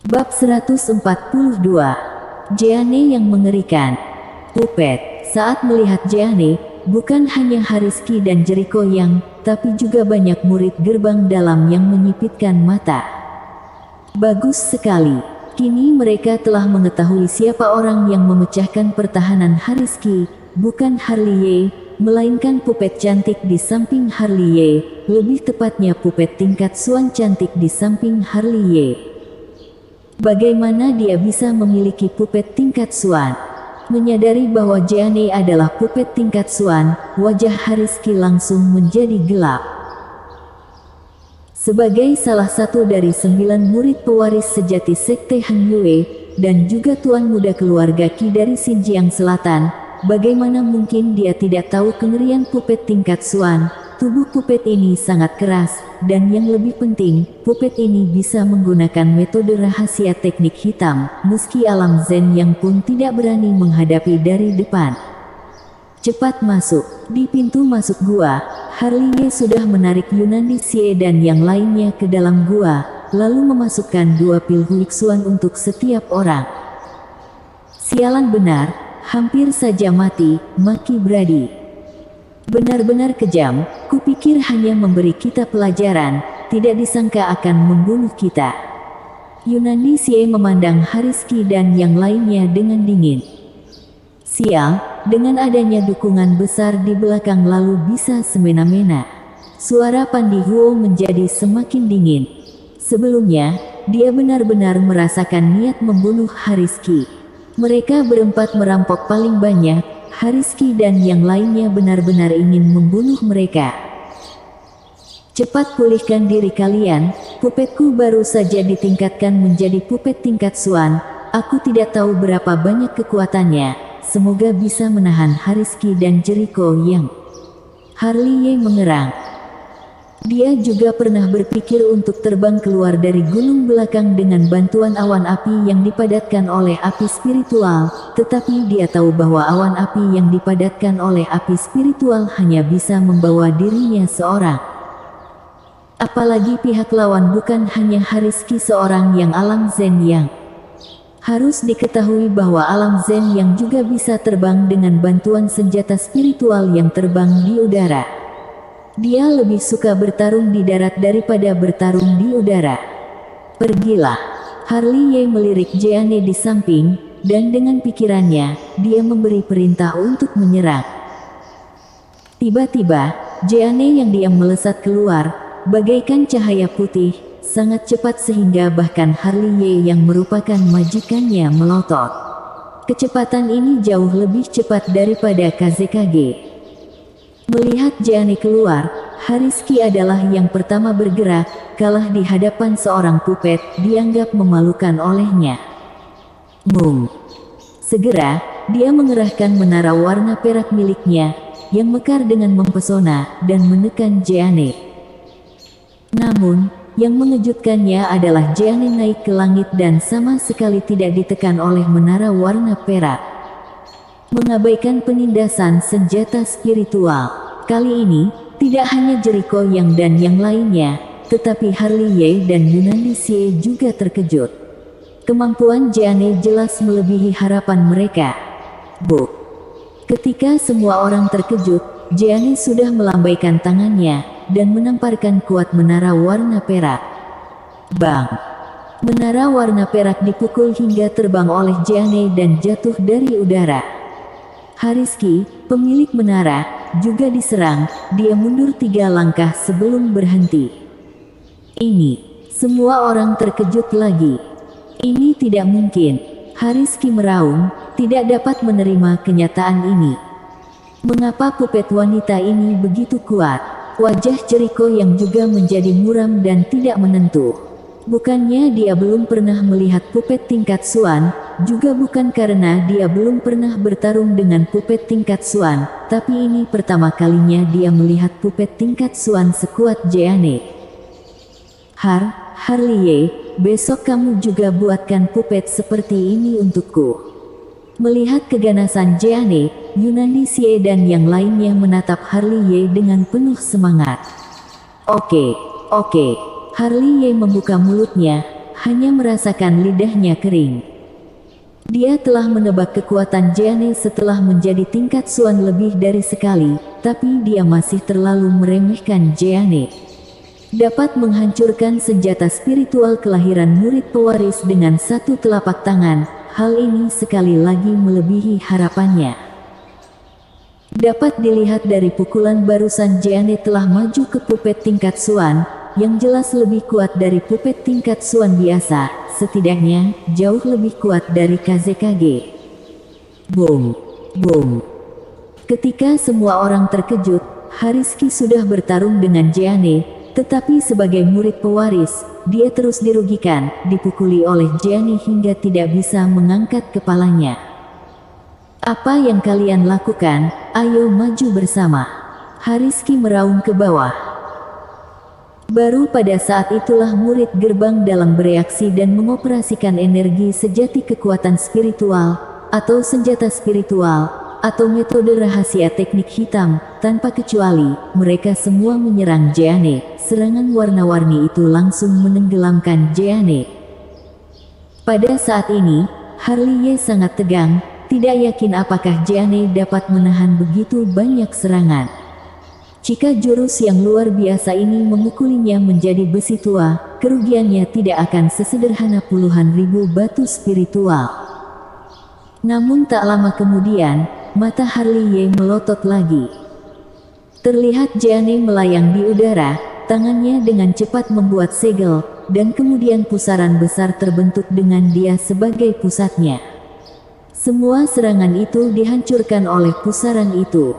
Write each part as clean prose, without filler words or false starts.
Bab 142. Jeanne yang mengerikan. Pupet. Saat melihat Jeanne, bukan hanya Hariski dan Jericho yang, tapi juga banyak murid gerbang dalam yang menyipitkan mata. Bagus sekali. Kini mereka telah mengetahui siapa orang yang memecahkan pertahanan Hariski, bukan Harley, melainkan Pupet cantik di samping Harley, lebih tepatnya Pupet tingkat Swan cantik di samping Harley. Bagaimana dia bisa memiliki Pupet tingkat Swan? Menyadari bahwa Jeanne adalah Pupet tingkat Swan, wajah Hariski langsung menjadi gelap. Sebagai salah satu dari 9 murid pewaris sejati Sekte Han Yue, dan juga tuan muda keluarga Qi dari Xinjiang Selatan, bagaimana mungkin dia tidak tahu kengerian Pupet tingkat Swan? Tubuh Pupet ini sangat keras, dan yang lebih penting, Pupet ini bisa menggunakan metode rahasia teknik hitam, meski alam Zen yang pun tidak berani menghadapi dari depan. Cepat masuk. Di pintu masuk gua, Harley sudah menarik Yunandi Xie dan yang lainnya ke dalam gua, lalu memasukkan 2 pil Huixuan untuk setiap orang. Sialan benar, hampir saja mati, maki Brady. Benar-benar kejam, kupikir hanya memberi kita pelajaran, tidak disangka akan membunuh kita. Yunandi Xie memandang Hariski dan yang lainnya dengan dingin. Sial, dengan adanya dukungan besar di belakang lalu bisa semena-mena. Suara Pandi Huo menjadi semakin dingin. Sebelumnya, dia benar-benar merasakan niat membunuh Hariski. Mereka berempat merampok paling banyak, Hariski dan yang lainnya benar-benar ingin membunuh mereka. Cepat pulihkan diri kalian, pupetku baru saja ditingkatkan menjadi pupet tingkat Swan, aku tidak tahu berapa banyak kekuatannya, semoga bisa menahan Hariski dan Jericho yang... Harley mengerang. Dia juga pernah berpikir untuk terbang keluar dari gunung belakang dengan bantuan awan api yang dipadatkan oleh api spiritual, tetapi dia tahu bahwa awan api yang dipadatkan oleh api spiritual hanya bisa membawa dirinya seorang. Apalagi pihak lawan bukan hanya Hariski seorang yang alam Zen yang. Harus diketahui bahwa alam Zen yang juga bisa terbang dengan bantuan senjata spiritual yang terbang di udara. Dia lebih suka bertarung di darat daripada bertarung di udara. Pergilah. Harley melirik Jeanne di samping, dan dengan pikirannya, dia memberi perintah untuk menyerang. Tiba-tiba, Jeanne yang diam melesat keluar, bagaikan cahaya putih, sangat cepat sehingga bahkan Harley yang merupakan majikannya melotot. Kecepatan ini jauh lebih cepat daripada KZKG. Melihat Jeanne keluar, Hariski adalah yang pertama bergerak, kalah di hadapan seorang pupet, dianggap memalukan olehnya. Mung. Segera, dia mengerahkan menara warna perak miliknya, yang mekar dengan mempesona, dan menekan Jeanne. Namun, yang mengejutkannya adalah Jeanne naik ke langit dan sama sekali tidak ditekan oleh menara warna perak. Mengabaikan penindasan senjata spiritual. Kali ini, tidak hanya Jericho yang dan yang lainnya, tetapi Harley dan Yunandi Xie juga terkejut. Kemampuan Jeanne jelas melebihi harapan mereka. Bu. Ketika semua orang terkejut, Jeanne sudah melambaikan tangannya, dan menamparkan kuat menara warna perak. Bang! Menara warna perak dipukul hingga terbang oleh Jeanne dan jatuh dari udara. Hariski, pemilik menara, juga diserang, dia mundur 3 langkah sebelum berhenti. Ini, semua orang terkejut lagi. Ini tidak mungkin. Hariski meraung, tidak dapat menerima kenyataan ini. Mengapa pupet wanita ini begitu kuat? Wajah Jericho yang juga menjadi muram dan tidak menentu. Bukannya dia belum pernah melihat pupet tingkat Swan, juga bukan karena dia belum pernah bertarung dengan pupet tingkat Swan, tapi ini pertama kalinya dia melihat pupet tingkat Swan sekuat Jeanne. Harley, besok kamu juga buatkan pupet seperti ini untukku. Melihat keganasan Jeanne, Yunandi Xie dan yang lainnya menatap Harley dengan penuh semangat. Oke. Harley membuka mulutnya, hanya merasakan lidahnya kering. Dia telah menebak kekuatan Jeanne setelah menjadi tingkat Xuan lebih dari sekali, tapi dia masih terlalu meremehkan Jeanne. Dapat menghancurkan senjata spiritual kelahiran murid pewaris dengan satu telapak tangan, hal ini sekali lagi melebihi harapannya. Dapat dilihat dari pukulan barusan Jeanne telah maju ke pupet tingkat Xuan, yang jelas lebih kuat dari pupet tingkat Xuan biasa, setidaknya jauh lebih kuat dari KZKG. Boom, boom. Ketika semua orang terkejut, Hariski sudah bertarung dengan Jeanne, tetapi sebagai murid pewaris, dia terus dirugikan, dipukuli oleh Jeanne hingga tidak bisa mengangkat kepalanya. Apa yang kalian lakukan? Ayo maju bersama. Hariski meraung ke bawah. Baru pada saat itulah murid gerbang dalam bereaksi dan mengoperasikan energi sejati kekuatan spiritual, atau senjata spiritual, atau metode rahasia teknik hitam, tanpa kecuali, mereka semua menyerang Jeanne. Serangan warna-warni itu langsung menenggelamkan Jeanne. Pada saat ini, Harley sangat tegang, tidak yakin apakah Jeanne dapat menahan begitu banyak serangan. Jika jurus yang luar biasa ini memukulinya menjadi besi tua, kerugiannya tidak akan sesederhana puluhan ribu batu spiritual. Namun tak lama kemudian, mata Harley melotot lagi. Terlihat Jeanne melayang di udara, tangannya dengan cepat membuat segel, dan kemudian pusaran besar terbentuk dengan dia sebagai pusatnya. Semua serangan itu dihancurkan oleh pusaran itu.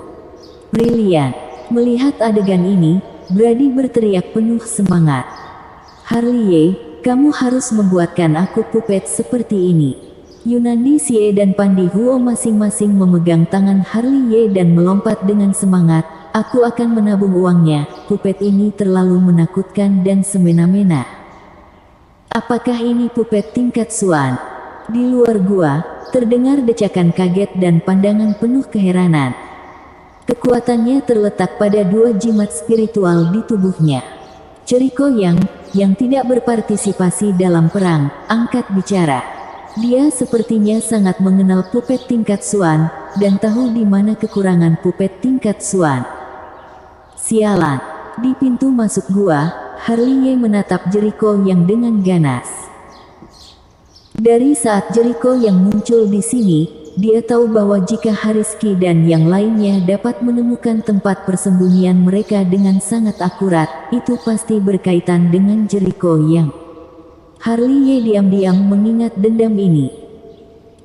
Brilian. Melihat adegan ini, Brady berteriak penuh semangat. Harley, kamu harus membuatkan aku pupet seperti ini. Yunandi Xie dan Pandi Huo masing-masing memegang tangan Harley dan melompat dengan semangat. Aku akan menabung uangnya, pupet ini terlalu menakutkan dan semena-mena. Apakah ini pupet tingkat Xuan? Di luar gua, terdengar decakan kaget dan pandangan penuh keheranan. Kekuatannya terletak pada dua jimat spiritual di tubuhnya. Cheriko yang tidak berpartisipasi dalam perang, angkat bicara. Dia sepertinya sangat mengenal pupet tingkat Xuan, dan tahu di mana kekurangan pupet tingkat Xuan. Sialan. Di pintu masuk gua, Harley menatap Cheriko yang dengan ganas. Dari saat Cheriko yang muncul di sini, dia tahu bahwa jika Hariski dan yang lainnya dapat menemukan tempat persembunyian mereka dengan sangat akurat, itu pasti berkaitan dengan Cheriko yang. Harley diam-diam mengingat dendam ini.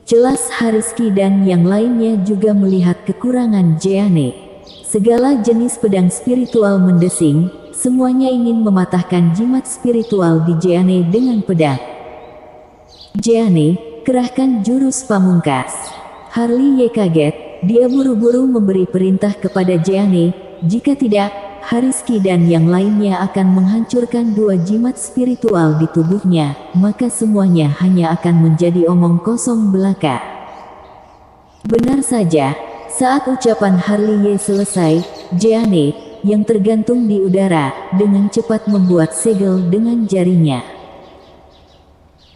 Jelas Hariski dan yang lainnya juga melihat kekurangan Jeanne. Segala jenis pedang spiritual mendesing, semuanya ingin mematahkan jimat spiritual di Jeanne dengan pedang. Jeanne, kerahkan jurus pamungkas. Harley kaget, dia buru-buru memberi perintah kepada Jeanne, jika tidak, Hariski dan yang lainnya akan menghancurkan dua jimat spiritual di tubuhnya, maka semuanya hanya akan menjadi omong kosong belaka. Benar saja, saat ucapan Harley selesai, Jeanne, yang tergantung di udara, dengan cepat membuat segel dengan jarinya.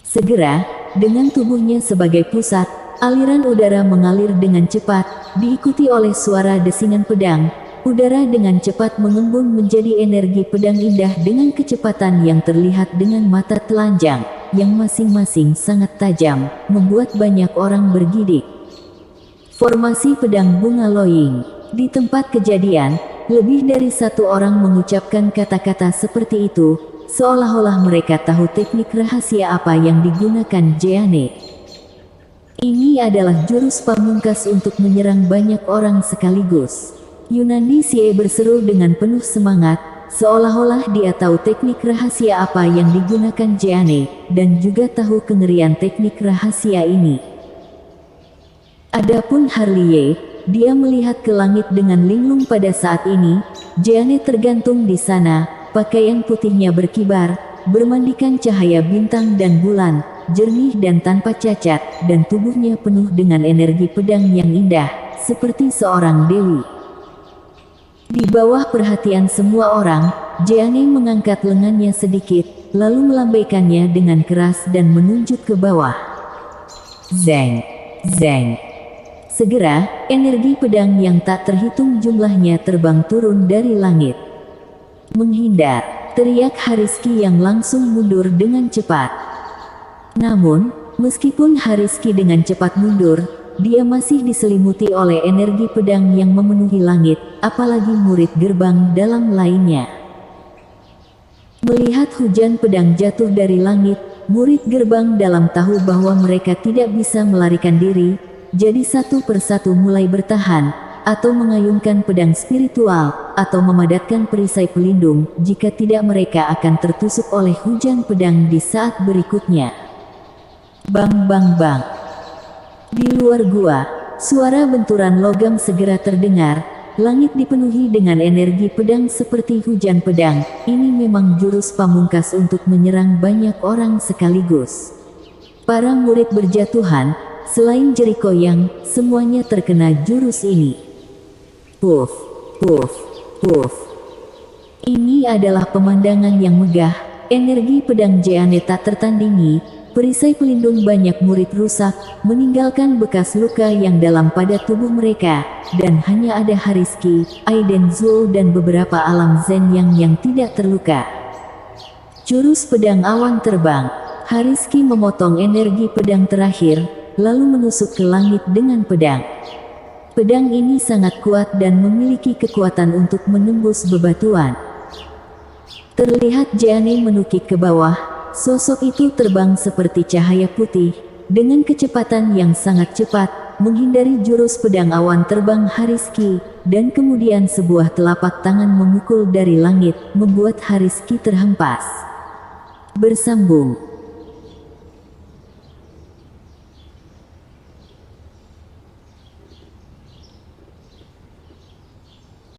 Segera, dengan tubuhnya sebagai pusat, aliran udara mengalir dengan cepat, diikuti oleh suara desingan pedang. Udara dengan cepat mengembun menjadi energi pedang indah dengan kecepatan yang terlihat dengan mata telanjang, yang masing-masing sangat tajam, membuat banyak orang bergidik. Formasi pedang bunga loying. Di tempat kejadian, lebih dari satu orang mengucapkan kata-kata seperti itu, seolah-olah mereka tahu teknik rahasia apa yang digunakan Jeanne. Ini adalah jurus pamungkas untuk menyerang banyak orang sekaligus. Yunandi Xie berseru dengan penuh semangat, seolah-olah dia tahu teknik rahasia apa yang digunakan Jeanne, dan juga tahu kengerian teknik rahasia ini. Adapun Harley, dia melihat ke langit dengan linglung pada saat ini. Jeanne tergantung di sana, pakaian putihnya berkibar, bermandikan cahaya bintang dan bulan, jernih dan tanpa cacat, dan tubuhnya penuh dengan energi pedang yang indah, seperti seorang dewi. Di bawah perhatian semua orang, Jeanne mengangkat lengannya sedikit, lalu melambaikannya dengan keras dan menunjuk ke bawah. Zeng, zeng. Segera, energi pedang yang tak terhitung jumlahnya terbang turun dari langit. Menghindar, teriak Hariski yang langsung mundur dengan cepat. Namun, meskipun Hariski dengan cepat mundur, dia masih diselimuti oleh energi pedang yang memenuhi langit, apalagi murid gerbang dalam lainnya. Melihat hujan pedang jatuh dari langit, murid gerbang dalam tahu bahwa mereka tidak bisa melarikan diri, jadi satu persatu mulai bertahan, atau mengayunkan pedang spiritual, atau memadatkan perisai pelindung, jika tidak mereka akan tertusuk oleh hujan pedang di saat berikutnya. Bang bang bang. Di luar gua, suara benturan logam segera terdengar. Langit dipenuhi dengan energi pedang seperti hujan pedang. Ini memang jurus pamungkas untuk menyerang banyak orang sekaligus. Para murid berjatuhan, selain Jericho yang semuanya terkena jurus ini. Puff, puff, puff. Ini adalah pemandangan yang megah. Energi pedang Jeanne tak tertandingi. Perisai pelindung banyak murid rusak, meninggalkan bekas luka yang dalam pada tubuh mereka, dan hanya ada Hariski, Aiden Zhou dan beberapa alam Zen yang tidak terluka. Jurus pedang awan terbang. Hariski memotong energi pedang terakhir, lalu menusuk ke langit dengan pedang. Pedang ini sangat kuat dan memiliki kekuatan untuk menembus bebatuan. Terlihat Jeanne menukik ke bawah. Sosok itu terbang seperti cahaya putih, dengan kecepatan yang sangat cepat, menghindari jurus pedang awan terbang Hariski, dan kemudian sebuah telapak tangan memukul dari langit, membuat Hariski terhempas. Bersambung.